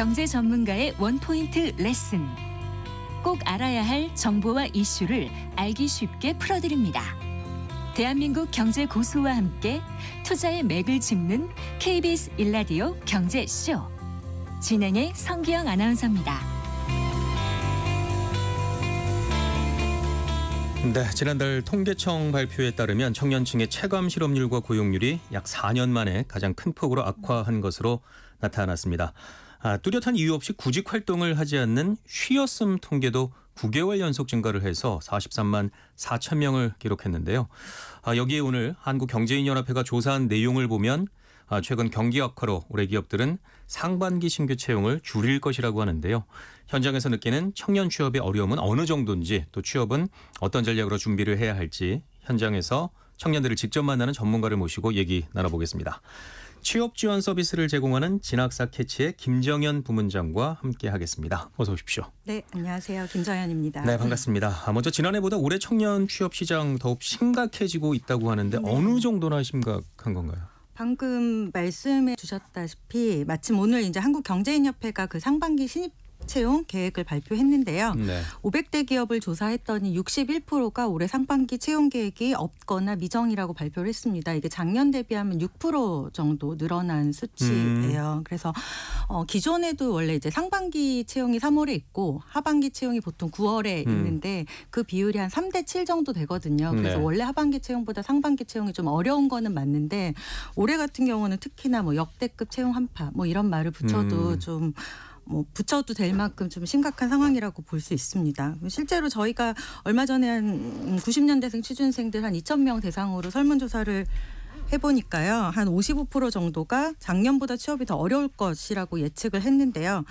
경제 전문가의 원포인트 레슨. 꼭 알아야 할 정보와 이슈를 알기 쉽게 풀어드립니다. 대한민국 경제 고수와 함께 투자의 맥을 짚는 KBS 일라디오 경제쇼. 진행의 성기영 아나운서입니다. 네, 지난달 통계청 발표에 따르면 청년층의 체감 실업률과 고용률이 약 4년 만에 가장 큰 폭으로 악화한 것으로 나타났습니다. 뚜렷한 이유 없이 구직 활동을 하지 않는 쉬었음 통계도 9개월 연속 증가를 해서 43만 4천 명을 기록했는데요. 여기에 오늘 한국경제인연합회가 조사한 내용을 보면 최근 경기 악화로 올해 기업들은 상반기 신규 채용을 줄일 것이라고 하는데요. 현장에서 느끼는 청년 취업의 어려움은 어느 정도인지, 또 취업은 어떤 전략으로 준비를 해야 할지 현장에서 청년들을 직접 만나는 전문가를 모시고 얘기 나눠보겠습니다. 취업 지원 서비스를 제공하는 진학사 캐치의 김정연 부문장과 함께하겠습니다. 어서 오십시오. 네, 안녕하세요. 김정연입니다. 네, 반갑습니다. 먼저 지난해보다 올해 청년 취업 시장 더욱 심각해지고 있다고 하는데 네. 어느 정도나 심각한 건가요? 방금 말씀해 주셨다시피 마침 오늘 이제 한국경제인협회가 그 상반기 신입 채용 계획을 발표했는데요. 네. 500대 기업을 조사했더니 61%가 올해 상반기 채용 계획이 없거나 미정이라고 발표를 했습니다. 이게 작년 대비하면 6% 정도 늘어난 수치예요. 그래서 기존에도 원래 이제 상반기 채용이 3월에 있고 하반기 채용이 보통 9월에 있는데 그 비율이 한 3대 7 정도 되거든요. 그래서 네. 원래 하반기 채용보다 상반기 채용이 좀 어려운 거는 맞는데 올해 같은 경우는 특히나 뭐 역대급 채용 한파 뭐 이런 말을 붙여도 좀 붙여도 될 만큼 좀 심각한 상황이라고 볼 수 있습니다. 실제로 저희가 얼마 전에 한 90년대생 취준생들 한 2,000명 대상으로 설문조사를 해보니까요. 한 55% 정도가 작년보다 취업이 더 어려울 것이라고 예측을 했는데요.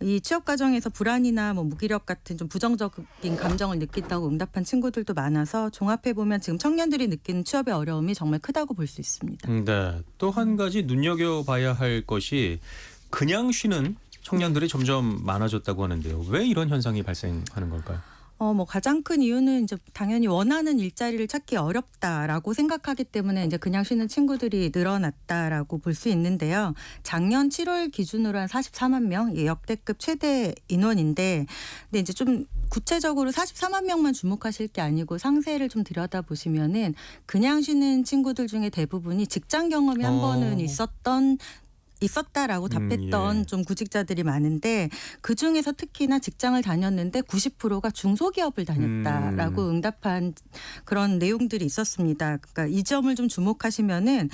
이 취업 과정에서 불안이나 무기력 같은 좀 부정적인 감정을 느낀다고 응답한 친구들도 많아서 종합해보면 지금 청년들이 느끼는 취업의 어려움이 정말 크다고 볼 수 있습니다. 네. 또 한 가지 눈여겨봐야 할 것이 그냥 쉬는 청년들이 점점 많아졌다고 하는데요. 왜 이런 현상이 발생하는 걸까요? 가장 큰 이유는 이제 당연히 원하는 일자리를 찾기 어렵다라고 생각하기 때문에 이제 그냥 쉬는 친구들이 늘어났다라고 볼 수 있는데요. 작년 7월 기준으로 한 44만 명, 역대급 최대 인원인데, 근데 이제 좀 구체적으로 44만 명만 주목하실 게 아니고 상세를 좀 들여다보시면은 그냥 쉬는 친구들 중에 대부분이 직장 경험이 한 번은 있었다라고 답했던 예. 좀 구직자들이 많은데 그중에서 특히나 직장을 다녔는데 90%가 중소기업을 다녔다라고 응답한 그런 내용들이 있었습니다. 그러니까 이 점을 좀 주목하시면은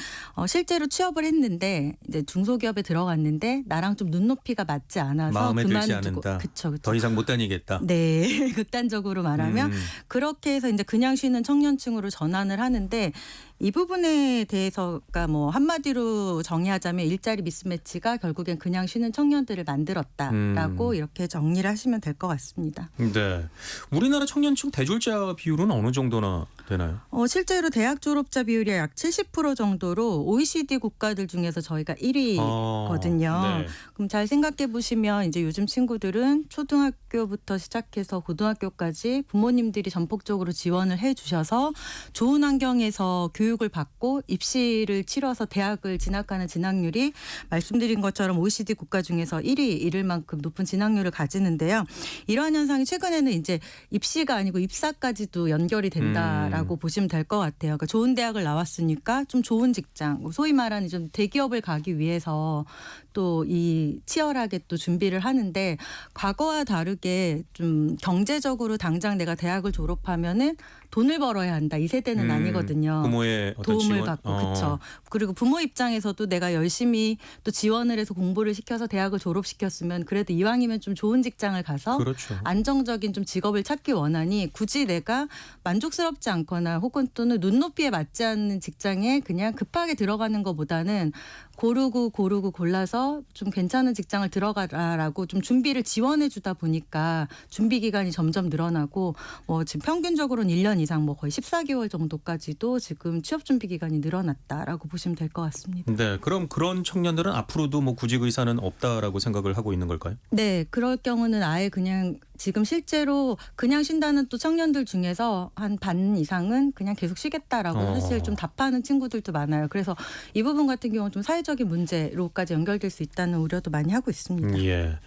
실제로 취업을 했는데 이제 중소기업에 들어갔는데 나랑 좀 눈높이가 맞지 않아서 마음에 들지 그만두고 않는다. 그쵸. 더 이상 못 다니겠다. 네, 극단적으로 말하면 그렇게 해서 이제 그냥 쉬는 청년층으로 전환을 하는데 이 부분에 대해서가 한마디로 정의하자면 일자리 미스매치가 결국엔 그냥 쉬는 청년들을 만들었다라고 이렇게 정리를 하시면 될 것 같습니다. 네. 우리나라 청년층 대졸자 비율은 어느 정도나 되나요? 실제로 대학 졸업자 비율이 약 70% 정도로 OECD 국가들 중에서 저희가 1위거든요. 네. 그럼 잘 생각해 보시면 이제 요즘 친구들은 초등학교부터 시작해서 고등학교까지 부모님들이 전폭적으로 지원을 해 주셔서 좋은 환경에서 교육을 받고 입시를 치러서 대학을 진학하는 진학률이 말씀드린 것처럼 OECD 국가 중에서 1위 이를 만큼 높은 진학률을 가지는데요. 이러한 현상이 최근에는 이제 입시가 아니고 입사까지도 연결이 된다라고 보시면 될 것 같아요. 그러니까 좋은 대학을 나왔으니까 좀 좋은 직장, 소위 말하는 좀 대기업을 가기 위해서 또 이 치열하게 또 준비를 하는데 과거와 다르게 좀 경제적으로 당장 내가 대학을 졸업하면은 돈을 벌어야 한다. 이 세대는 아니거든요. 부모의 어떤 도움을 지원? 받고 그렇죠. 그리고 부모 입장에서도 내가 열심히 또 지원을 해서 공부를 시켜서 대학을 졸업시켰으면 그래도 이왕이면 좀 좋은 직장을 가서 그렇죠. 안정적인 좀 직업을 찾기 원하니 굳이 내가 만족스럽지 않거나 혹은 또는 눈높이에 맞지 않는 직장에 그냥 급하게 들어가는 것보다는 고르고 골라서 좀 괜찮은 직장을 들어가라라고 좀 준비를 지원해 주다 보니까 준비 기간이 점점 늘어나고 지금 평균적으로는 1년 이상 뭐 거의 14개월 정도까지도 지금 취업 준비 기간이 늘어났다라고 보시면 될 것 같습니다. 네, 그럼 그런 청년들은 앞으로도 뭐 구직 의사는 없다라고 생각을 하고 있는 걸까요? 네, 그럴 경우는 아예 그냥 지금 실제로 그냥 쉰다는 또 청년들 중에서 한 반 이상은 그냥 계속 쉬겠다라고 사실 좀 답하는 친구들도 많아요. 그래서 이 부분 같은 경우는 좀 사회적인 문제로까지 연결될 수 있다는 우려도 많이 하고 있습니다. 예.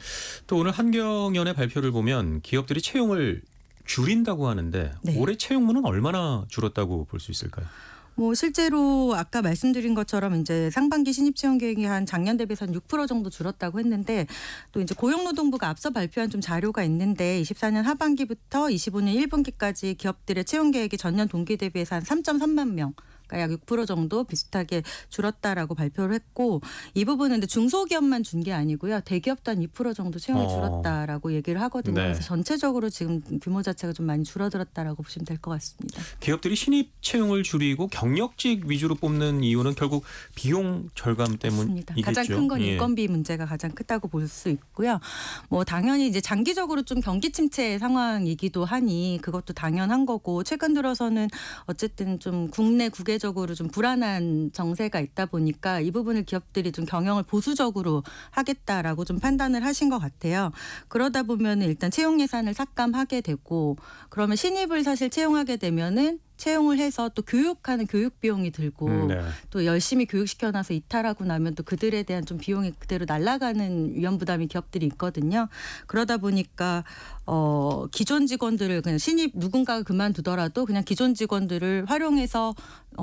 또 오늘 한경연의 발표를 보면 기업들이 채용을 줄인다고 하는데 네. 올해 채용문은 얼마나 줄었다고 볼 수 있을까요? 뭐 실제로 아까 말씀드린 것처럼 이제 상반기 신입 채용 계획이 한 작년 대비해서 한 6% 정도 줄었다고 했는데 또 이제 고용노동부가 앞서 발표한 좀 자료가 있는데 24년 하반기부터 25년 1분기까지 기업들의 채용 계획이 전년 동기 대비해서 한 3.3만 명. 그러니까 약 6% 정도 비슷하게 줄었다라고 발표를 했고 이 부분은 근데 중소기업만 준 게 아니고요. 대기업도 한 2% 정도 채용이 줄었다라고 얘기를 하거든요. 네. 그래서 전체적으로 지금 규모 자체가 좀 많이 줄어들었다라고 보시면 될 것 같습니다. 기업들이 신입 채용을 줄이고 경력직 위주로 뽑는 이유는 결국 비용 절감 맞습니다. 때문이겠죠. 가장 큰 건 예. 인건비 문제가 가장 크다고 볼 수 있고요. 뭐 당연히 이제 장기적으로 좀 경기 침체 상황이기도 하니 그것도 당연한 거고 최근 들어서는 어쨌든 좀 국내 국외적으로 좀 불안한 정세가 있다 보니까 이 부분을 기업들이 좀 경영을 보수적으로 하겠다라고 좀 판단을 하신 것 같아요. 그러다 보면 일단 채용 예산을 삭감하게 되고 그러면 신입을 사실 채용하게 되면은 채용을 해서 또 교육하는 교육 비용이 들고 네. 또 열심히 교육시켜놔서 이탈하고 나면 또 그들에 대한 좀 비용이 그대로 날아가는 위험 부담이 기업들이 있거든요. 그러다 보니까 기존 직원들을 그냥 신입 누군가가 그만두더라도 그냥 기존 직원들을 활용해서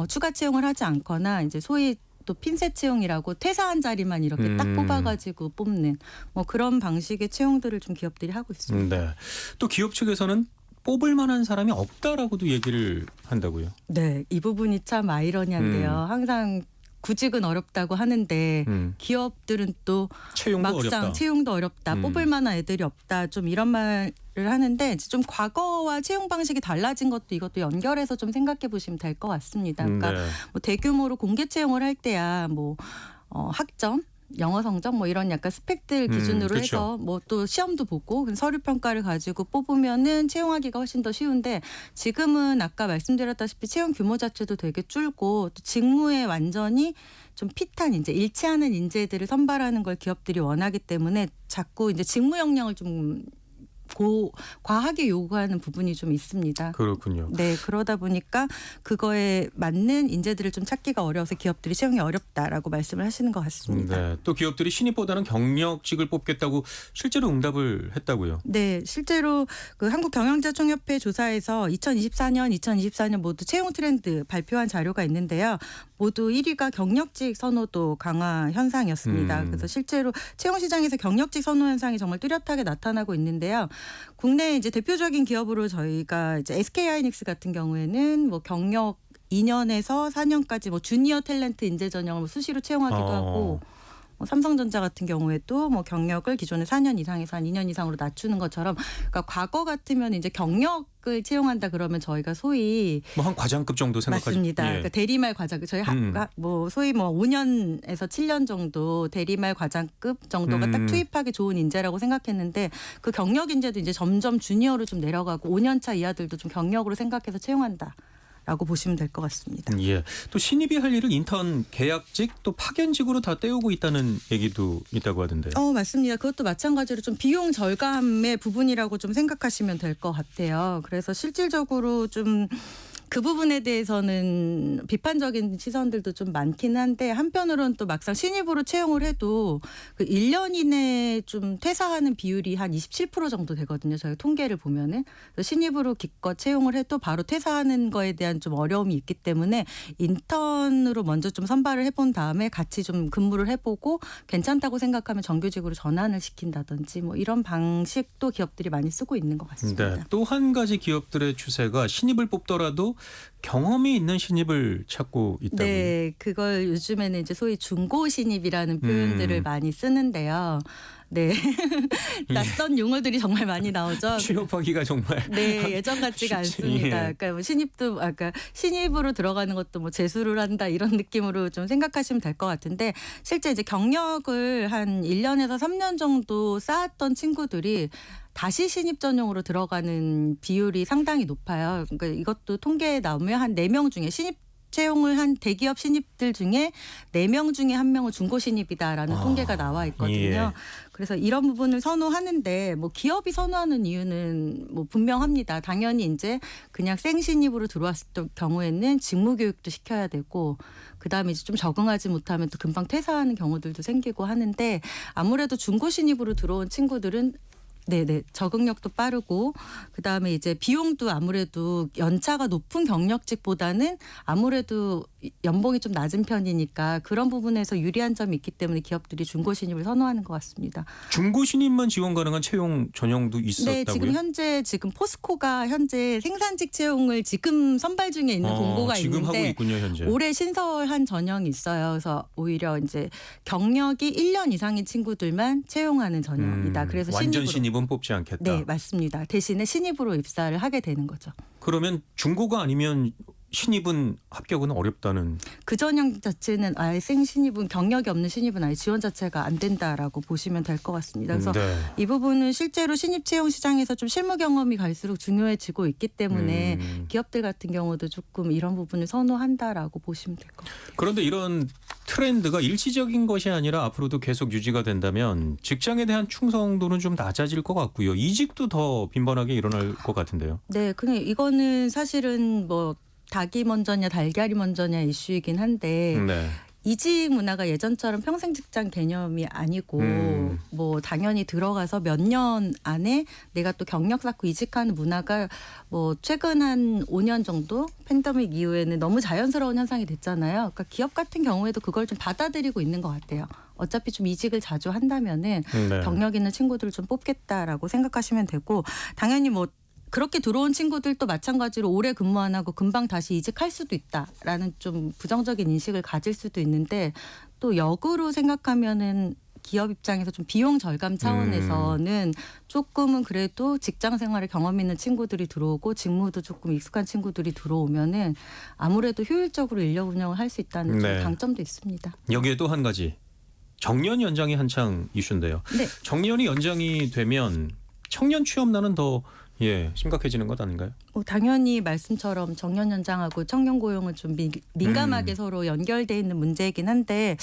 추가 채용을 하지 않거나 이제 소위 또 핀셋 채용이라고 퇴사한 자리만 이렇게 딱 뽑아가지고 뽑는 뭐 그런 방식의 채용들을 좀 기업들이 하고 있습니다. 네. 또 기업 측에서는 뽑을 만한 사람이 없다라고도 얘기를 한다고요. 네, 이 부분이 참 아이러니한데요. 항상 구직은 어렵다고 하는데 기업들은 또 채용도 막상 어렵다. 채용도 어렵다. 뽑을 만한 애들이 없다. 좀 이런 말을 하는데 좀 과거와 채용 방식이 달라진 것도 이것도 연결해서 좀 생각해 보시면 될 것 같습니다. 그러니까 네. 뭐 대규모로 공개 채용을 할 때야 뭐 학점 영어 성적 뭐 이런 약간 스펙들 기준으로 그렇죠. 해서 뭐 또 시험도 보고 서류 평가를 가지고 뽑으면은 채용하기가 훨씬 더 쉬운데 지금은 아까 말씀드렸다시피 채용 규모 자체도 되게 줄고 또 직무에 완전히 좀 핏한 이제 일치하는 인재들을 선발하는 걸 기업들이 원하기 때문에 자꾸 이제 직무 역량을 좀 과하게 요구하는 부분이 좀 있습니다. 그렇군요. 네, 그러다 보니까 그거에 맞는 인재들을 좀 찾기가 어려워서 기업들이 채용이 어렵다라고 말씀을 하시는 것 같습니다. 네. 또 기업들이 신입보다는 경력직을 뽑겠다고 실제로 응답을 했다고요. 네, 실제로 그 한국경영자총협회 조사에서 2024년 모두 채용 트렌드 발표한 자료가 있는데요. 모두 1위가 경력직 선호도 강화 현상이었습니다. 그래서 실제로 채용 시장에서 경력직 선호 현상이 정말 뚜렷하게 나타나고 있는데요. 국내 이제 대표적인 기업으로 저희가 이제 SK하이닉스 같은 경우에는 뭐 경력 2년에서 4년까지 뭐 주니어 탤런트 인재 전형을 뭐 수시로 채용하기도 하고 삼성전자 같은 경우에도 뭐 경력을 기존에 4년 이상에서 한 2년 이상으로 낮추는 것처럼 그러니까 과거 같으면 이제 경력을 채용한다 그러면 저희가 소위 뭐 한 과장급 정도 생각하죠. 맞습니다. 예. 그러니까 대리말 과장 저희 뭐 소위 뭐 5년에서 7년 정도 대리말 과장급 정도가 딱 투입하기 좋은 인재라고 생각했는데 그 경력 인재도 이제 점점 주니어로 좀 내려가고 5년 차 이하들도 좀 경력으로 생각해서 채용한다. 라고 보시면 될 것 같습니다. 예. 또 신입이 할 일을 인턴, 계약직 또 파견직으로 다 때우고 있다는 얘기도 있다고 하던데. 맞습니다. 그것도 마찬가지로 좀 비용 절감의 부분이라고 좀 생각하시면 될 것 같아요. 그래서 실질적으로 좀 그 부분에 대해서는 비판적인 시선들도 좀 많긴 한데 한편으로는 또 막상 신입으로 채용을 해도 그 1년 이내에 좀 퇴사하는 비율이 한 27% 정도 되거든요. 저희 통계를 보면은 그래서 신입으로 기껏 채용을 해도 바로 퇴사하는 거에 대한 좀 어려움이 있기 때문에 인턴으로 먼저 좀 선발을 해본 다음에 같이 좀 근무를 해보고 괜찮다고 생각하면 정규직으로 전환을 시킨다든지 뭐 이런 방식도 기업들이 많이 쓰고 있는 것 같습니다. 네. 또 한 가지 기업들의 추세가 신입을 뽑더라도 경험이 있는 신입을 찾고 있다고요. 네, 그걸 요즘에는 이제 소위 중고 신입이라는 표현들을 많이 쓰는데요. 네. 낯선 용어들이 정말 많이 나오죠. 취업하기가 정말 네, 예전 같지가 쉽지. 않습니다. 예. 그러니까 뭐 신입도 아까 신입으로 들어가는 것도 뭐 재수를 한다 이런 느낌으로 좀 생각하시면 될 것 같은데 실제 이제 경력을 한 1년에서 3년 정도 쌓았던 친구들이 다시 신입 전용으로 들어가는 비율이 상당히 높아요. 그러니까 이것도 통계에 나오면 한 4명 중에 신입 채용을 한 대기업 신입들 중에 4명 중에 1명은 중고 신입이다라는 통계가 나와 있거든요. 예. 그래서 이런 부분을 선호하는데 뭐 기업이 선호하는 이유는 뭐 분명합니다. 당연히 이제 그냥 생신입으로 들어왔을 경우에는 직무 교육도 시켜야 되고 그다음에 이제 좀 적응하지 못하면 또 금방 퇴사하는 경우들도 생기고 하는데 아무래도 중고 신입으로 들어온 친구들은 네네 적응력도 빠르고 그다음에 이제 비용도 아무래도 연차가 높은 경력직보다는 아무래도 연봉이 좀 낮은 편이니까 그런 부분에서 유리한 점이 있기 때문에 기업들이 중고 신입을 선호하는 것 같습니다. 중고 신입만 지원 가능한 채용 전형도 있었다고요? 네, 지금 현재 포스코가 현재 생산직 채용을 지금 선발 중에 있는 공고가 지금 있는데 하고 있군요, 현재. 올해 신설한 전형이 있어요. 그래서 오히려 이제 경력이 1년 이상인 친구들만 채용하는 전형이다. 그래서 완전 신입으로. 신입은 뽑지 않겠다. 네, 맞습니다. 대신에 신입으로 입사를 하게 되는 거죠. 그러면 중고가 아니면 신입은 합격은 어렵다는. 그 전형 자체는 아예 생신입은 경력이 없는 신입은 아예 지원 자체가 안 된다라고 보시면 될 것 같습니다. 그래서 네. 이 부분은 실제로 신입 채용 시장에서 좀 실무 경험이 갈수록 중요해지고 있기 때문에 기업들 같은 경우도 조금 이런 부분을 선호한다라고 보시면 될 것 같아요. 그런데 이런 트렌드가 일시적인 것이 아니라 앞으로도 계속 유지가 된다면 직장에 대한 충성도는 좀 낮아질 것 같고요. 이직도 더 빈번하게 일어날 것 같은데요. 네, 그냥 이거는 사실은 뭐 닭이 먼저냐 달걀이 먼저냐 이슈이긴 한데 네. 이직 문화가 예전처럼 평생 직장 개념이 아니고 뭐 당연히 들어가서 몇 년 안에 내가 또 경력 쌓고 이직하는 문화가 뭐 최근 한 5년 정도 팬데믹 이후에는 너무 자연스러운 현상이 됐잖아요. 그러니까 기업 같은 경우에도 그걸 좀 받아들이고 있는 것 같아요. 어차피 좀 이직을 자주 한다면은 네. 경력 있는 친구들을 좀 뽑겠다라고 생각하시면 되고 당연히 뭐 그렇게 들어온 친구들도 마찬가지로 오래 근무 안 하고 금방 다시 이직할 수도 있다라는 좀 부정적인 인식을 가질 수도 있는데 또 역으로 생각하면은 기업 입장에서 좀 비용 절감 차원에서는 조금은 그래도 직장 생활에 경험 있는 친구들이 들어오고 직무도 조금 익숙한 친구들이 들어오면은 아무래도 효율적으로 인력 운영을 할 수 있다는 좀 네. 강점도 있습니다. 여기에 또 한 가지. 정년 연장이 한창 이슈인데요. 네. 정년이 연장이 되면 청년 취업난은 더 심각해지는 것 아닌가요? 당연히 말씀처럼 정년 연장하고 청년 고용은 좀 민감하게 서로 연결돼 있는 문제이긴 한데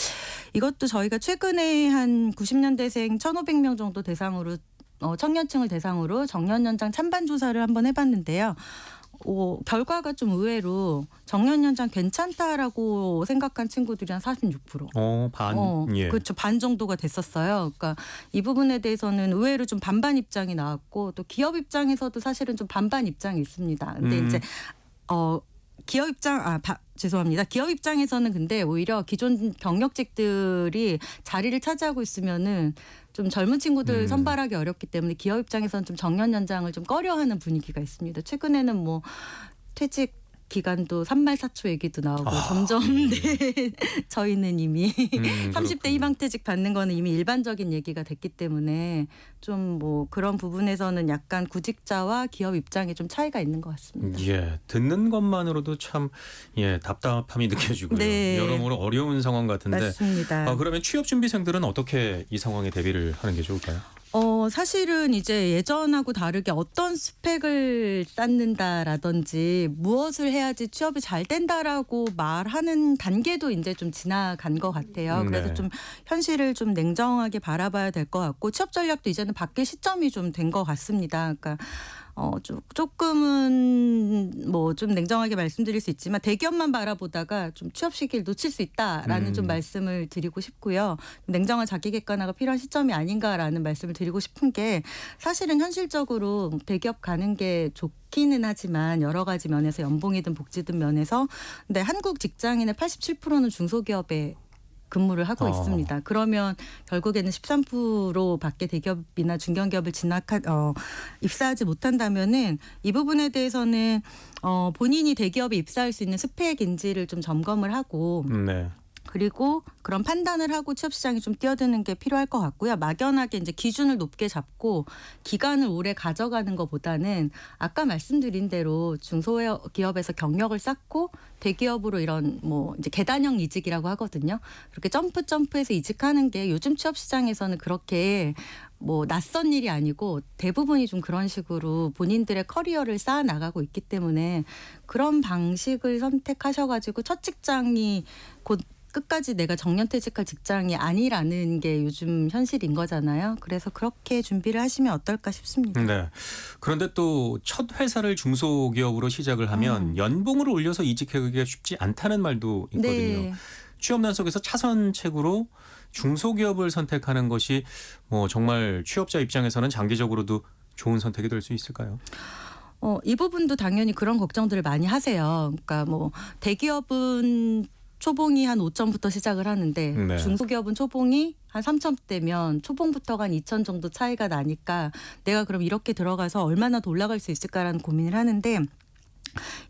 이것도 저희가 최근에 한 90년대생 1,500명 정도 대상으로 청년층을 대상으로 정년 연장 찬반 조사를 한번 해봤는데요. 결과가 좀 의외로 정년 연장 괜찮다라고 생각한 친구들이 한 46%. 반. 예. 그렇죠. 반 정도가 됐었어요. 그러니까 이 부분에 대해서는 의외로 좀 반반 입장이 나왔고 또 기업 입장에서도 사실은 좀 반반 입장이 있습니다. 근데 이제 기업 입장 죄송합니다. 기업 입장에서는 근데 오히려 기존 경력직들이 자리를 차지하고 있으면은 좀 젊은 친구들 선발하기 어렵기 때문에 기업 입장에서는 좀 정년 연장을 좀 꺼려하는 분위기가 있습니다. 최근에는 뭐 퇴직 기간도 3말4초 얘기도 나오고 점점 네. 저희는 이미 30대 희망퇴직 받는 거는 이미 일반적인 얘기가 됐기 때문에 좀 뭐 그런 부분에서는 약간 구직자와 기업 입장에 좀 차이가 있는 것 같습니다. 예, 듣는 것만으로도 참 답답함이 느껴지고요. 네. 여러모로 어려운 상황 같은데. 맞습니다. 그러면 취업 준비생들은 어떻게 이 상황에 대비를 하는 게 좋을까요? 사실은 이제 예전하고 다르게 어떤 스펙을 쌓는다라든지 무엇을 해야지 취업이 잘 된다라고 말하는 단계도 이제 좀 지나간 것 같아요. 그래서 네. 좀 현실을 좀 냉정하게 바라봐야 될 것 같고 취업 전략도 이제는 바뀔 시점이 좀 된 것 같습니다. 그러니까 조금은 뭐 좀 냉정하게 말씀드릴 수 있지만 대기업만 바라보다가 좀 취업 시기를 놓칠 수 있다라는 좀 말씀을 드리고 싶고요. 냉정한 자기 객관화가 필요한 시점이 아닌가라는 말씀을 드리고 싶은 게 사실은 현실적으로 대기업 가는 게 좋기는 하지만 여러 가지 면에서 연봉이든 복지든 면에서 근데 한국 직장인의 87%는 중소기업에 근무를 하고 있습니다. 그러면 결국에는 13%밖에 대기업이나 중견기업을 입사하지 못한다면은 이 부분에 대해서는 본인이 대기업에 입사할 수 있는 스펙인지를 좀 점검을 하고 네. 그리고 그런 판단을 하고 취업 시장에 좀 뛰어드는 게 필요할 것 같고요. 막연하게 이제 기준을 높게 잡고 기간을 오래 가져가는 것보다는 아까 말씀드린 대로 중소기업에서 경력을 쌓고 대기업으로 이런 뭐 이제 계단형 이직이라고 하거든요. 그렇게 점프해서 이직하는 게 요즘 취업 시장에서는 그렇게 뭐 낯선 일이 아니고 대부분이 좀 그런 식으로 본인들의 커리어를 쌓아 나가고 있기 때문에 그런 방식을 선택하셔가지고 첫 직장이 곧 끝까지 내가 정년퇴직할 직장이 아니라는 게 요즘 현실인 거잖아요. 그래서 그렇게 준비를 하시면 어떨까 싶습니다. 네. 그런데 또 첫 회사를 중소기업으로 시작을 하면 연봉을 올려서 이직하기가 쉽지 않다는 말도 있거든요. 네. 취업난 속에서 차선책으로 중소기업을 선택하는 것이 뭐 정말 취업자 입장에서는 장기적으로도 좋은 선택이 될 수 있을까요? 이 부분도 당연히 그런 걱정들을 많이 하세요. 그러니까 뭐 대기업은 초봉이 한 5점부터 시작을 하는데 네. 중소기업은 초봉이 한 3점대면 초봉부터가 한 2천 정도 차이가 나니까 내가 그럼 이렇게 들어가서 얼마나 더 올라갈 수 있을까라는 고민을 하는데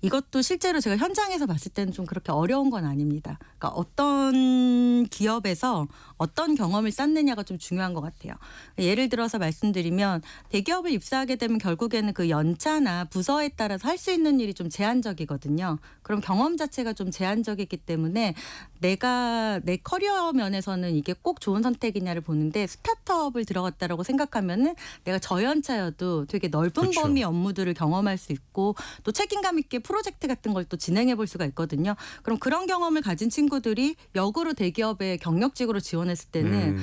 이것도 실제로 제가 현장에서 봤을 때는 좀 그렇게 어려운 건 아닙니다. 그러니까 어떤 기업에서 어떤 경험을 쌓느냐가 좀 중요한 것 같아요. 예를 들어서 말씀드리면 대기업을 입사하게 되면 결국에는 그 연차나 부서에 따라서 할 수 있는 일이 좀 제한적이거든요. 그럼 경험 자체가 좀 제한적이기 때문에 내가 내 커리어 면에서는 이게 꼭 좋은 선택이냐를 보는데 스타트업을 들어갔다라고 생각하면은 내가 저연차여도 되게 넓은 그렇죠. 범위 업무들을 경험할 수 있고 또 책임감 있게 프로젝트 같은 걸 또 진행해 볼 수가 있거든요. 그럼 그런 경험을 가진 친구들이 역으로 대기업에 경력직으로 지원했을 때는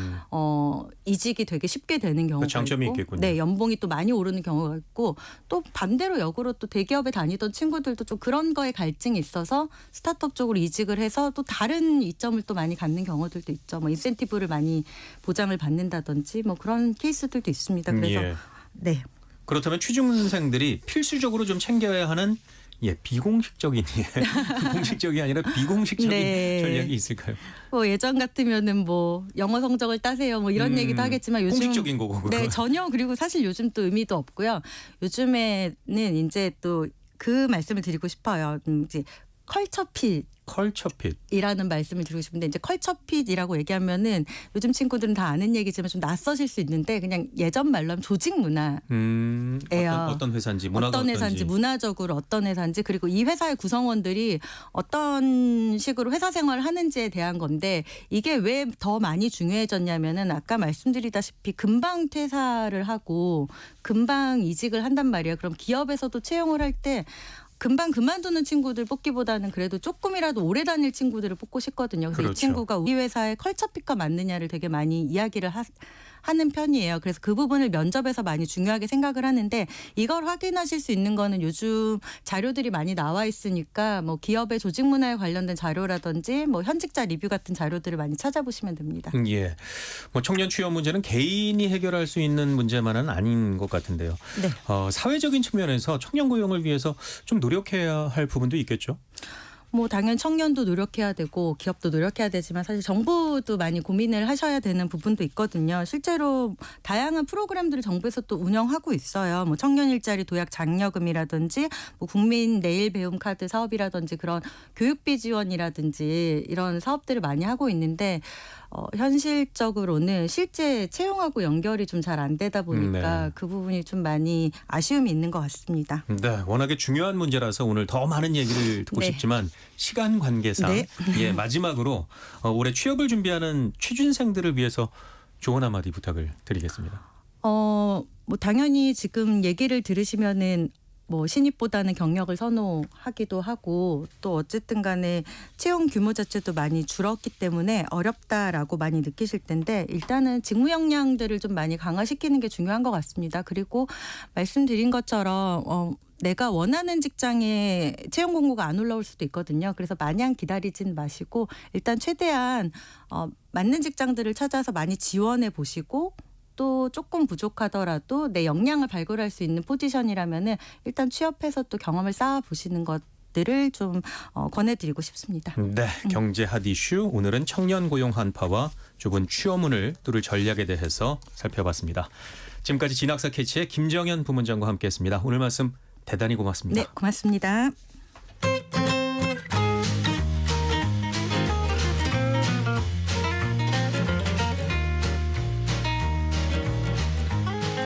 이직이 되게 쉽게 되는 경우가 장점이 있고 있겠군요. 네, 연봉이 또 많이 오르는 경우가 있고 또 반대로 역으로 또 대기업에 다니던 친구들도 좀 그런 거에 갈증이 있어서 스타트업 쪽으로 이직을 해서 또 다른 이점을 또 많이 갖는 경우들도 있죠. 뭐 인센티브를 많이 보장을 받는다든지 뭐 그런 케이스들도 있습니다. 그래서 예. 네. 그렇다면 취준생들이 필수적으로 좀 챙겨야 하는 비공식적인 공식적이 아니라 비공식적인 네. 전략이 있을까요? 뭐 예전 같으면은 뭐 영어 성적을 따세요 뭐 이런 얘기도 하겠지만 요즘 공식적인 거고 그거. 네, 전혀 그리고 사실 요즘 또 의미도 없고요. 요즘에는 이제 또 그 말씀을 드리고 싶어요. 이제 컬처핏 컬처핏. 이라는 말씀을 드리고 싶은데 이제 컬처핏이라고 얘기하면은 요즘 친구들은 다 아는 얘기지만 좀 낯서실 수 있는데 그냥 예전 말로 하면 조직 문화. 어떤 회사인지 문화가 어떤 회사인지 문화적으로 어떤 회사인지 그리고 이 회사의 구성원들이 어떤 식으로 회사 생활을 하는지에 대한 건데 이게 왜 더 많이 중요해졌냐면은 아까 말씀드리다시피 금방 퇴사를 하고 금방 이직을 한단 말이에요. 그럼 기업에서도 채용을 할 때 금방 그만두는 친구들 뽑기보다는 그래도 조금이라도 오래 다닐 친구들을 뽑고 싶거든요. 그래서 그렇죠. 이 친구가 우리 회사의 컬처핏과 맞느냐를 되게 많이 이야기를 하는 편이에요. 그래서 그 부분을 면접에서 많이 중요하게 생각을 하는데 이걸 확인하실 수 있는 거는 요즘 자료들이 많이 나와 있으니까 뭐 기업의 조직 문화에 관련된 자료라든지 뭐 현직자 리뷰 같은 자료들을 많이 찾아보시면 됩니다. 예. 뭐 청년 취업 문제는 개인이 해결할 수 있는 문제만은 아닌 것 같은데요. 네. 사회적인 측면에서 청년 고용을 위해서 좀 노력해야 할 부분도 있겠죠. 뭐 당연 청년도 노력해야 되고 기업도 노력해야 되지만 사실 정부도 많이 고민을 하셔야 되는 부분도 있거든요. 실제로 다양한 프로그램들을 정부에서 또 운영하고 있어요. 뭐 청년 일자리 도약 장려금이라든지 뭐 국민 내일 배움 카드 사업이라든지 그런 교육비 지원이라든지 이런 사업들을 많이 하고 있는데 현실적으로는 실제 채용하고 연결이 좀 잘 안 되다 보니까 네. 그 부분이 좀 많이 아쉬움이 있는 것 같습니다. 네, 워낙에 중요한 문제라서 오늘 더 많은 얘기를 듣고 네. 싶지만 시간 관계상 네. 마지막으로 올해 취업을 준비하는 취준생들을 위해서 조언 한마디 부탁을 드리겠습니다. 뭐 당연히 지금 얘기를 들으시면은 뭐 신입보다는 경력을 선호하기도 하고 또 어쨌든 간에 채용 규모 자체도 많이 줄었기 때문에 어렵다라고 많이 느끼실 텐데 일단은 직무 역량들을 좀 많이 강화시키는 게 중요한 것 같습니다. 그리고 말씀드린 것처럼 내가 원하는 직장에 채용 공고가 안 올라올 수도 있거든요. 그래서 마냥 기다리진 마시고 일단 최대한 맞는 직장들을 찾아서 많이 지원해 보시고 또 조금 부족하더라도 내 역량을 발굴할 수 있는 포지션이라면은 일단 취업해서 또 경험을 쌓아 보시는 것들을 좀 권해드리고 싶습니다. 네, 경제 핫 이슈 오늘은 청년 고용 한파와 좁은 취업문을 뚫을 전략에 대해서 살펴봤습니다. 지금까지 진학사 캐치의 김정현 부문장과 함께했습니다. 오늘 말씀 대단히 고맙습니다. 네, 고맙습니다.